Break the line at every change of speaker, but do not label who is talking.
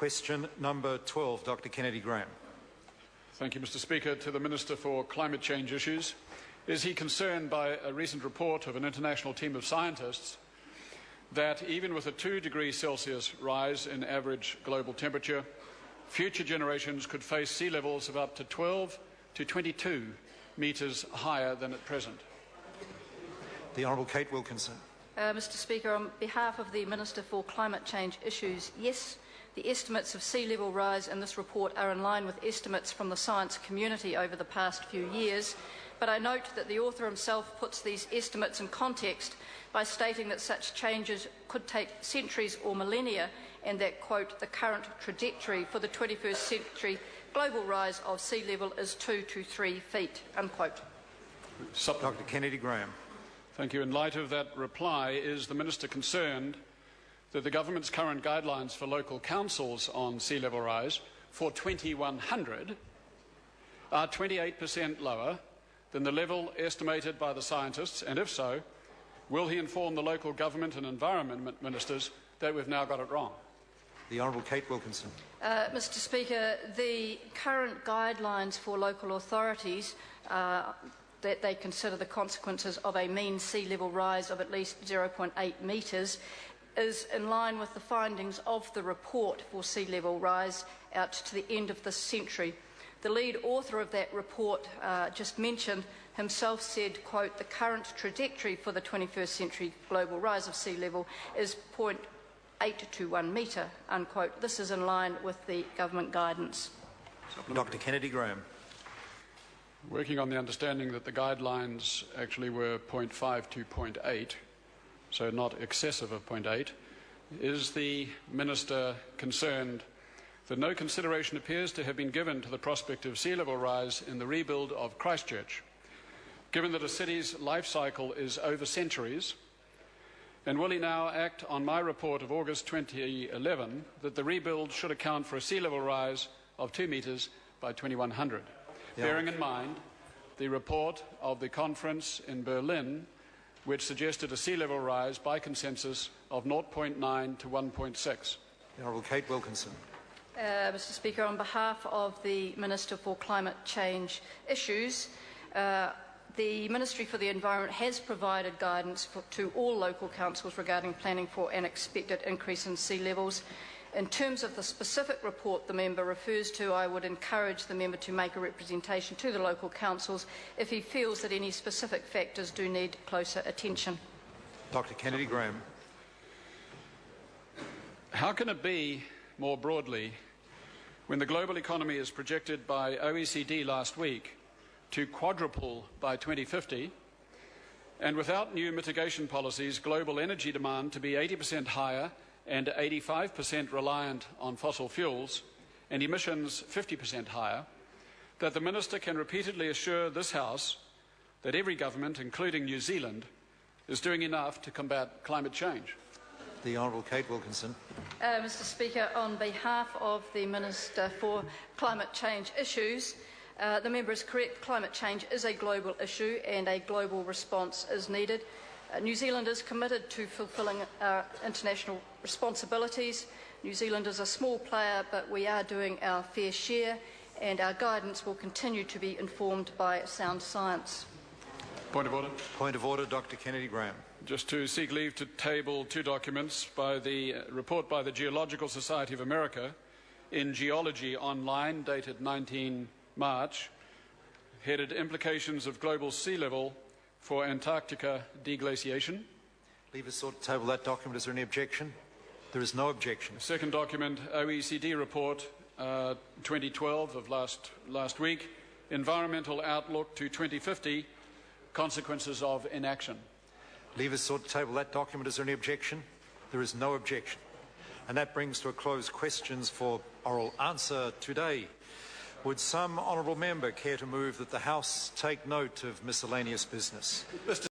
Question number 12, Dr. Kennedy Graham.
Thank you, Mr. Speaker. To the Minister for Climate Change Issues. Is he concerned by a recent report of an international team of scientists that even with a 2°C rise in average global temperature, future generations could face sea levels of up to 12 to 22 metres higher than at present?
The Honourable Kate Wilkinson.
Mr. Speaker, on behalf of the Minister for Climate Change Issues, yes, the estimates of sea level rise in this report are in line with estimates from the science community over the past few years, but I note that the author himself puts these estimates in context by stating that such changes could take centuries or millennia and that, quote, the current trajectory for the 21st century global rise of sea level is 2 to 3 feet, unquote.
Dr. Kennedy Graham.
Thank you. In light of that reply, is the Minister concerned that the government's current guidelines for local councils on sea level rise for 2100 are 28% lower than the level estimated by the scientists, and if so, will he inform the local government and environment ministers that we've now got it wrong?
The Honourable Kate Wilkinson.
Mr. Speaker, the current guidelines for local authorities that they consider the consequences of a mean sea level rise of at least 0.8 metres is in line with the findings of the report for sea level rise out to the end of this century. The lead author of that report, just mentioned, himself said, quote, the current trajectory for the 21st century global rise of sea level is 0.8 to 1 metre, unquote. This is in line with the government guidance.
Dr. Kennedy Graham.
Working on the understanding that the guidelines actually were 0.5 to 0.8, so not excessive of 0.8, is the Minister concerned that no consideration appears to have been given to the prospect of sea level rise in the rebuild of Christchurch, given that a city's life cycle is over centuries? And will he now act on my report of August 2011 that the rebuild should account for a sea level rise of 2 metres by 2100? Yeah. Bearing in mind the report of the conference in Berlin, which suggested a sea level rise by consensus of 0.9 to 1.6.
The Honourable Kate Wilkinson.
Mr. Speaker, on behalf of the Minister for Climate Change Issues, the Ministry for the Environment has provided guidance to all local councils regarding planning for an expected increase in sea levels. In terms of the specific report the member refers to, I would encourage the member to make a representation to the local councils if he feels that any specific factors do need closer attention.
Dr. Kennedy Graham.
How can it be, more broadly, when the global economy is projected by OECD last week to quadruple by 2050, and without new mitigation policies, global energy demand to be 80% higher and 85% reliant on fossil fuels, and emissions 50% higher, that the Minister can repeatedly assure this House that every government, including New Zealand, is doing enough to combat climate change?
The Honourable Kate Wilkinson.
Mr. Speaker, on behalf of the Minister for Climate Change Issues, the member is correct. Climate change is a global issue and a global response is needed. New Zealand is committed to fulfilling our international responsibilities. New Zealand is a small player, but we are doing our fair share, and our guidance will continue to be informed by sound science.
Point of order.
Point of order, Dr. Kennedy Graham.
Just to seek leave to table two documents by the report by the Geological Society of America in Geology Online, dated 19 March, headed Implications of Global Sea Level for Antarctica Deglaciation.
Leave us sort of table that document. Is there any objection? There is no objection.
Second document, OECD report 2012 of last week, Environmental Outlook to 2050, Consequences of Inaction.
Leave us sort of table that document. Is there any objection? There is no objection. And that brings to a close questions for oral answer today. Would some honourable member care to move that the House take note of miscellaneous business? Mr.